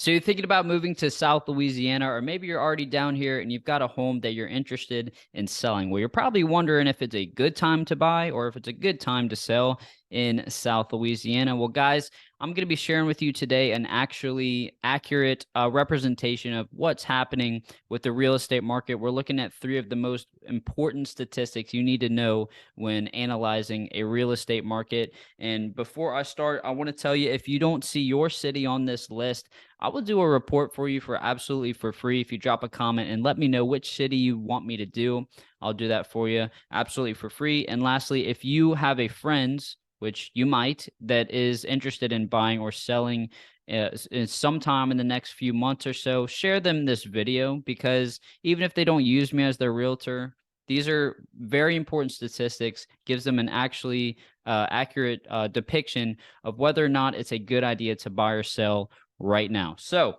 So you're thinking about moving to South Louisiana, or maybe you're already down here and you've got a home that you're interested in selling. Well, you're probably wondering if it's a good time to buy or if it's a good time to sell in South Louisiana. Well, guys, I'm going to be sharing with you today an actually accurate representation of what's happening with the real estate market. We're looking at three of the most important statistics you need to know when analyzing a real estate market. And before I start, I want to tell you, if you don't see your city on this list, I will do a report for you for absolutely for free. If you drop a comment and let me know which city you want me to do, I'll do that for you absolutely for free. And lastly, if you have a friend, which you might, that is interested in buying or selling sometime in the next few months or so, share them this video, because even if they don't use me as their realtor, these are very important statistics, gives them an actually accurate depiction of whether or not it's a good idea to buy or sell right now. So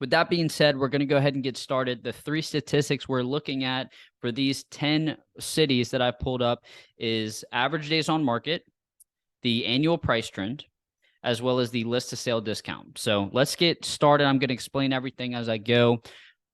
with that being said, we're going to go ahead and get started. The three statistics we're looking at for these 10 cities that I've pulled up is average days on market, the annual price trend, as well as the list to sale discount. So let's get started. I'm going to explain everything as I go.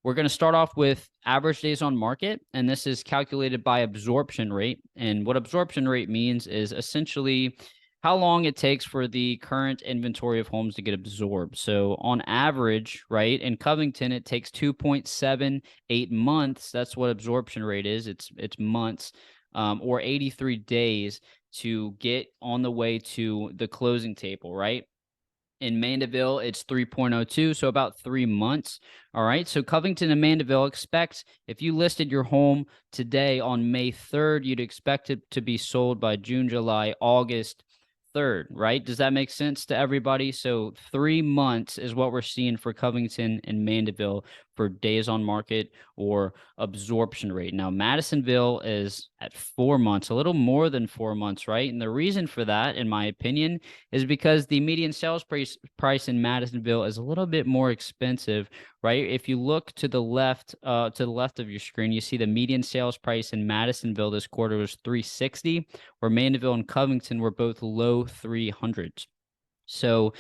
We're going to start off with average days on market, and this is calculated by absorption rate. And what absorption rate means is essentially how long it takes for the current inventory of homes to get absorbed. So on average, right, in Covington, it takes 2.78 months. That's what absorption rate is. It's months, or 83 days to get on the way to the closing table, right? In Mandeville, it's 3.02, so about 3 months. All right. So Covington and Mandeville, expect if you listed your home today on May 3rd, you'd expect it to be sold by June, July, August 3rd, right? Does that make sense to everybody? So 3 months is what we're seeing for Covington and Mandeville for days on market or absorption rate. Now, Madisonville is at 4 months, a little more than 4 months, right? And the reason for that, in my opinion, is because the median sales price in Madisonville is a little bit more expensive, right? If you look to the left of your screen, you see the median sales price in Madisonville this quarter was 360, where Mandeville and Covington were both low 300s. So,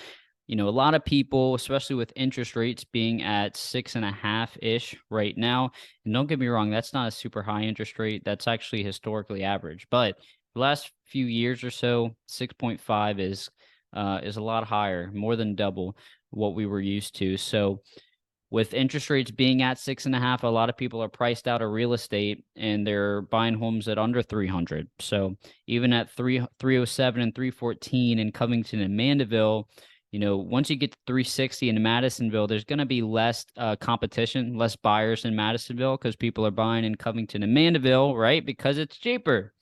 a lot of people, especially with interest rates being at 6.5-ish right now, and don't get me wrong, that's not a super high interest rate. That's actually historically average. But the last few years or so, 6.5 is a lot higher, more than double what we were used to. So with interest rates being at 6.5, a lot of people are priced out of real estate and they're buying homes at under 300. So even at 307 and 314 in Covington and Mandeville, once you get to 360 in Madisonville, there's going to be less competition, less buyers in Madisonville because people are buying in Covington and Mandeville, right? Because it's cheaper.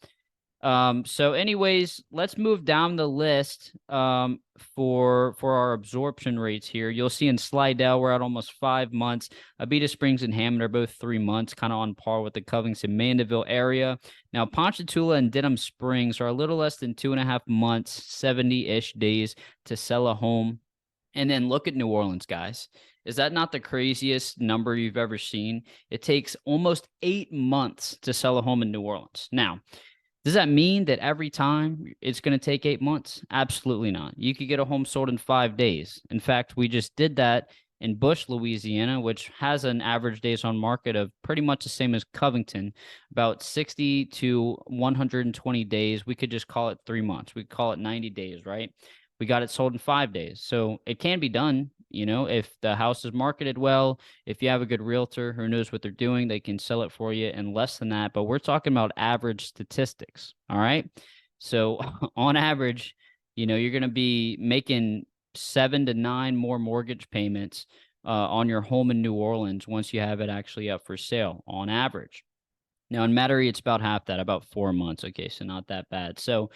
So anyways, let's move down the list for our absorption rates here. You'll see in Slidell, we're at almost 5 months. Abita Springs and Hammond are both 3 months, kind of on par with the Covington Mandeville area. Now, Ponchatoula and Denham Springs are a little less than 2.5 months, 70-ish days to sell a home. And then look at New Orleans, guys. Is that not the craziest number you've ever seen? It takes almost 8 months to sell a home in New Orleans. Now, does that mean that every time it's going to take 8 months? Absolutely not. You could get a home sold in 5 days. In fact, we just did that in Bush, Louisiana, which has an average days on market of pretty much the same as Covington, about 60 to 120 days. We could just call it 3 months. We could call it 90 days, right? We got it sold in 5 days. So it can be done. If the house is marketed well, if you have a good realtor who knows what they're doing, they can sell it for you in less than that. But we're talking about average statistics. All right. So on average, you're going to be making 7 to 9 more mortgage payments on your home in New Orleans once you have it actually up for sale on average. Now in Metairie, it's about half that, about 4 months. Okay. So not that bad. So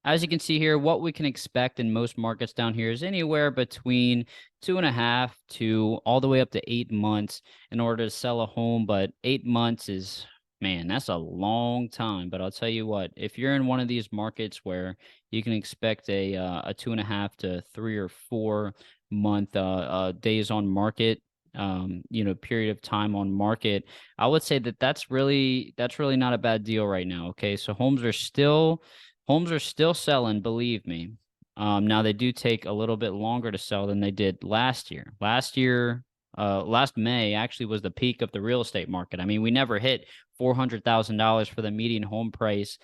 as you can see here, what we can expect in most markets down here is anywhere between 2.5 to all the way up to 8 months in order to sell a home. But 8 months is, man, that's a long time. But I'll tell you what, if you're in one of these markets where you can expect a 2.5 to 3 or 4 month days on market, period of time on market, I would say that's really not a bad deal right now. Okay, so homes are still selling, believe me. Now they do take a little bit longer to sell than they did last year. Last May actually was the peak of the real estate market. I mean, we never hit $400,000 for the median home price,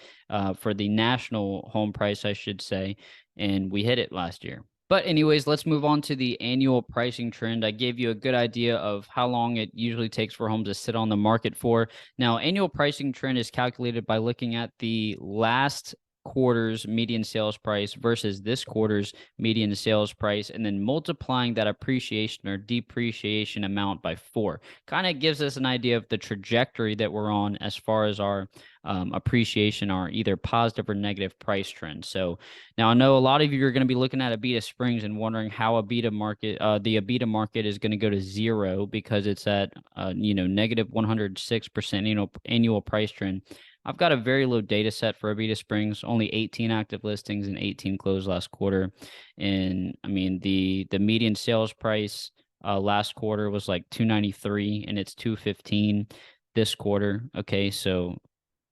for the national home price, I should say, and we hit it last year. But anyways, let's move on to the annual pricing trend. I gave you a good idea of how long it usually takes for homes to sit on the market for. Now, annual pricing trend is calculated by looking at the last quarter's median sales price versus this quarter's median sales price, and then multiplying that appreciation or depreciation amount by 4. Kind of gives us an idea of the trajectory that we're on as far as our appreciation, are either positive or negative price trend. So now I know a lot of you are going to be looking at Abita Springs and wondering how the Abita market is going to go to zero because it's at negative 106% annual price trend. I've got a very low data set for Abita Springs, only 18 active listings and 18 closed last quarter. And I mean, the median sales price last quarter was like 293 and it's 215 this quarter. Okay, so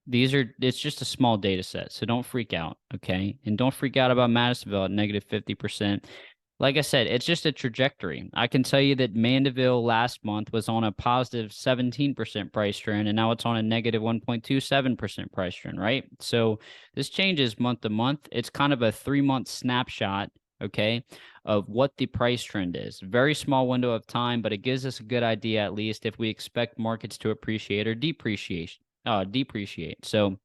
it's just a small data set, so don't freak out, okay? And don't freak out about Madisonville at negative 50%. Like I said, it's just a trajectory. I can tell you that Mandeville last month was on a positive 17% price trend, and now it's on a negative 1.27% price trend, right? So this changes month to month. It's kind of a 3-month snapshot, okay, of what the price trend is. Very small window of time, but it gives us a good idea, at least, if we expect markets to appreciate or depreciate. So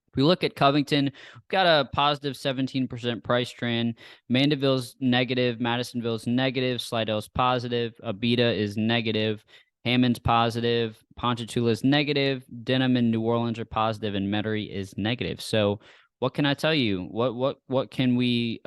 if we look at Covington, we've got a positive 17% price trend. Mandeville's negative, Madisonville's negative, Slidell's positive, Abita is negative, Hammond's positive, Ponchatoula's negative, Denham and New Orleans are positive, and Metairie is negative. So what can I tell you? What can we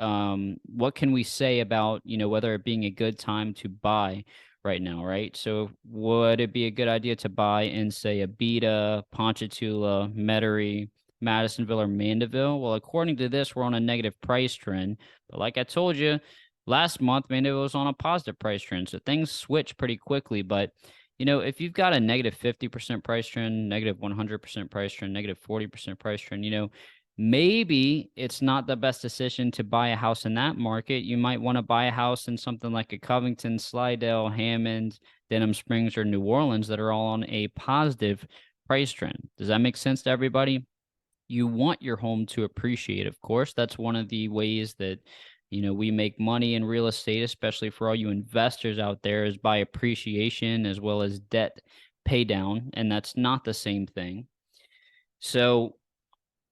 say about, whether it being a good time to buy right now, right? So would it be a good idea to buy in, say, Abita, Ponchatoula, Metairie, Madisonville, or Mandeville? Well, according to this, we're on a negative price trend. But like I told you, last month, Mandeville was on a positive price trend. So things switch pretty quickly. But, if you've got a negative 50% price trend, negative 100% price trend, negative 40% price trend, maybe it's not the best decision to buy a house in that market. You might want to buy a house in something like a Covington, Slidell, Hammond, Denham Springs, or New Orleans that are all on a positive price trend. Does that make sense to everybody? You want your home to appreciate, of course. That's one of the ways that, we make money in real estate, especially for all you investors out there, is by appreciation as well as debt pay down. And that's not the same thing. So,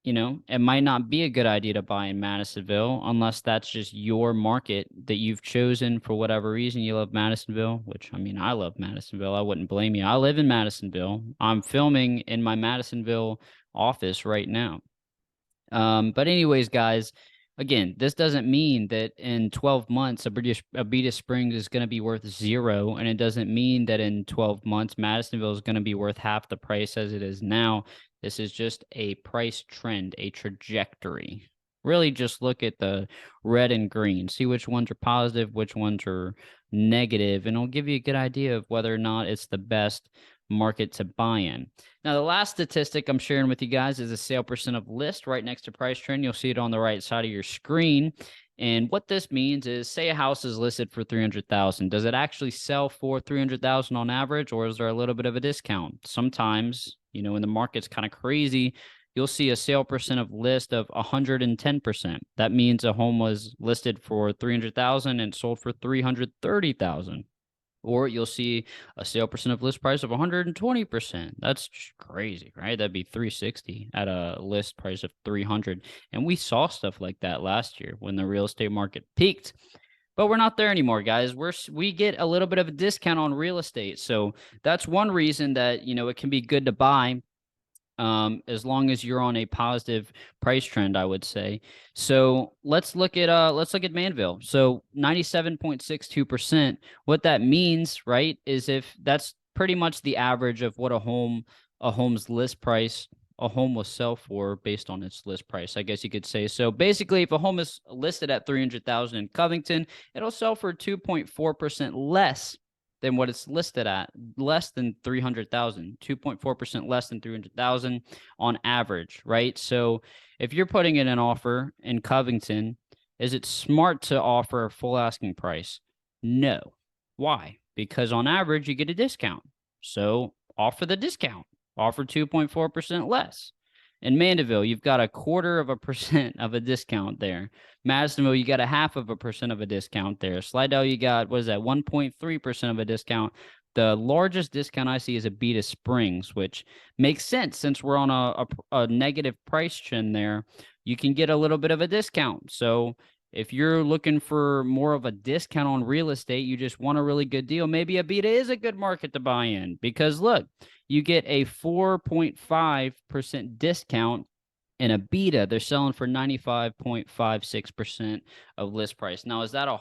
it might not be a good idea to buy in Madisonville unless that's just your market that you've chosen for whatever reason. You love Madisonville, which, I mean, I love Madisonville. I wouldn't blame you. I live in Madisonville. I'm filming in my Madisonville office right now. But anyways, guys, again, this doesn't mean that in 12 months, Abita Springs is going to be worth 0. And it doesn't mean that in 12 months, Madisonville is going to be worth half the price as it is now. This is just a price trend, a trajectory. Really just look at the red and green, see which ones are positive, which ones are negative, and it'll give you a good idea of whether or not it's the best market to buy in. Now, the last statistic I'm sharing with you guys is a sale percent of list right next to price trend. You'll see it on the right side of your screen. And what this means is, say a house is listed for $300,000. Does it actually sell for $300,000 on average, or is there a little bit of a discount? Sometimes, when the market's kind of crazy, you'll see a sale percent of list of 110%. That means a home was listed for $300,000 and sold for $330,000. Or you'll see a sale percent of list price of 120%. That's just crazy, right? That'd be 360 at a list price of 300. And we saw stuff like that last year when the real estate market peaked. But we're not there anymore, guys. We get a little bit of a discount on real estate. So that's one reason that, it can be good to buy, as long as you're on a positive price trend, I would say. So let's look at Manville. So 97.62%. What that means, right, is if that's pretty much the average of what a home's list price, a home will sell for based on its list price, I guess you could say. So basically, if a home is listed at $300,000 in Covington, it'll sell for 2.4% less than what it's listed at, less than 300,000, 2.4% less than 300,000 on average, right? So if you're putting in an offer in Covington Is it smart to offer a full asking price? No. Why? Because on average, you get a discount. So offer the discount. Offer 2.4% less. In Mandeville, you've got 0.25% of a discount there. Madisonville, you got 0.5% of a discount there. Slidell, you got, what is that, 1.3% of a discount. The largest discount I see is Abita Springs, which makes sense since we're on a negative price trend there. You can get a little bit of a discount. So if you're looking for more of a discount on real estate, you just want a really good deal, maybe Abita is a good market to buy in because look, you get a 4.5% discount in Abita. They're selling for 95.56% of list price. Now, is that a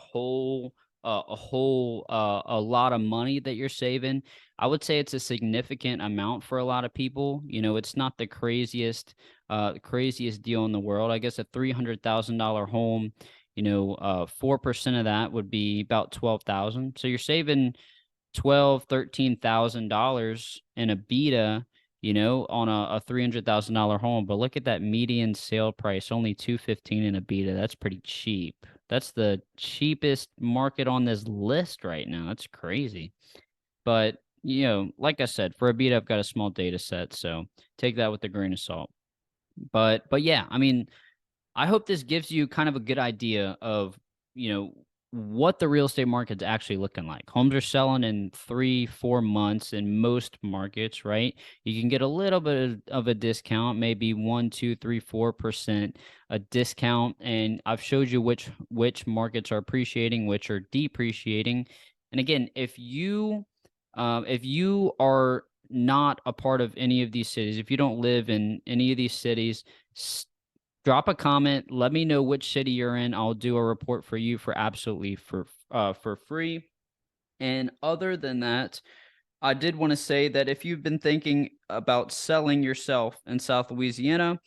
lot of money that you're saving? I would say it's a significant amount for a lot of people. You know, it's not the craziest deal in the world. I guess a $300,000 home, 4% of that would be about 12,000. So you're saving $13,000 in a beta, on a $300,000 home. But look at that median sale price, only $215 in a beta. That's pretty cheap. That's the cheapest market on this list right now. That's crazy. But like I said, for a beta, I've got a small data set, so take that with a grain of salt. But yeah, I mean, I hope this gives you kind of a good idea of, what the real estate market's actually looking like. Homes are selling in 3-4 months in most markets, right? You can get a little bit of a discount, maybe 1, 2, 3, 4% a discount. And I've showed you which markets are appreciating, which are depreciating. And again, if you are not a part of any of these cities, if you don't live in any of these cities, drop a comment. Let me know which city you're in. I'll do a report for you for absolutely for free. And other than that, I did want to say that if you've been thinking about selling yourself in South Louisiana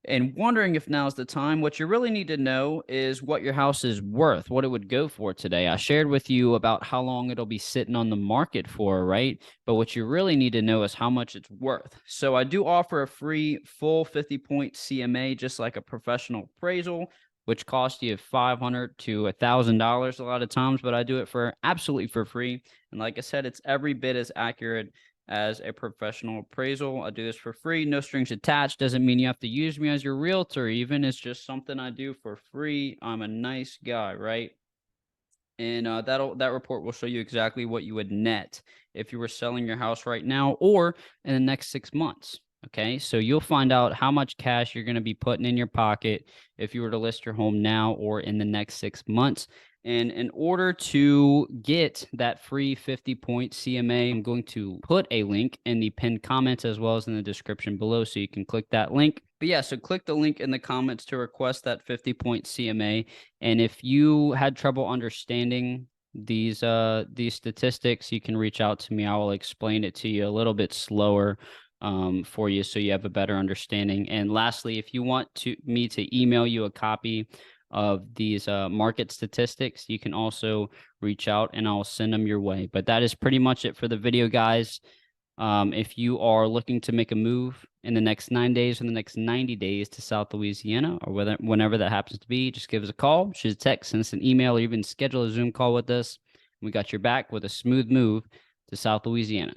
and wondering if now's the time, what you really need to know is what your house is worth, what it would go for today. I shared with you about how long it'll be sitting on the market for, right? But what you really need to know is how much it's worth. So I do offer a free full 50-point CMA, just like a professional appraisal, which costs you $500 to $1,000 a lot of times, but I do it for absolutely for free. And like I said, it's every bit as accurate as a professional appraisal. I do this for free, no strings attached. Doesn't mean you have to use me as your realtor even. It's just something I do for free. I'm a nice guy, right? And that report will show you exactly what you would net if you were selling your house right now or in the next 6 months. Okay, so you'll find out how much cash you're going to be putting in your pocket if you were to list your home now or in the next 6 months. And in order to get that free 50-point CMA, I'm going to put a link in the pinned comments as well as in the description below, so you can click that link. But yeah, so click the link in the comments to request that 50-point CMA. And if you had trouble understanding these statistics, you can reach out to me. I will explain it to you a little bit slower for you so you have a better understanding. And lastly, if you want me to email you a copy of these market statistics, you can also reach out and I'll send them your way. But that is pretty much it for the video, guys. If you are looking to make a move in the next 9 days or the next 90 days to South Louisiana or whenever that happens to be, just give us a call, shoot a text, send us an email, or even schedule a Zoom call with us. We got your back with a smooth move to South Louisiana.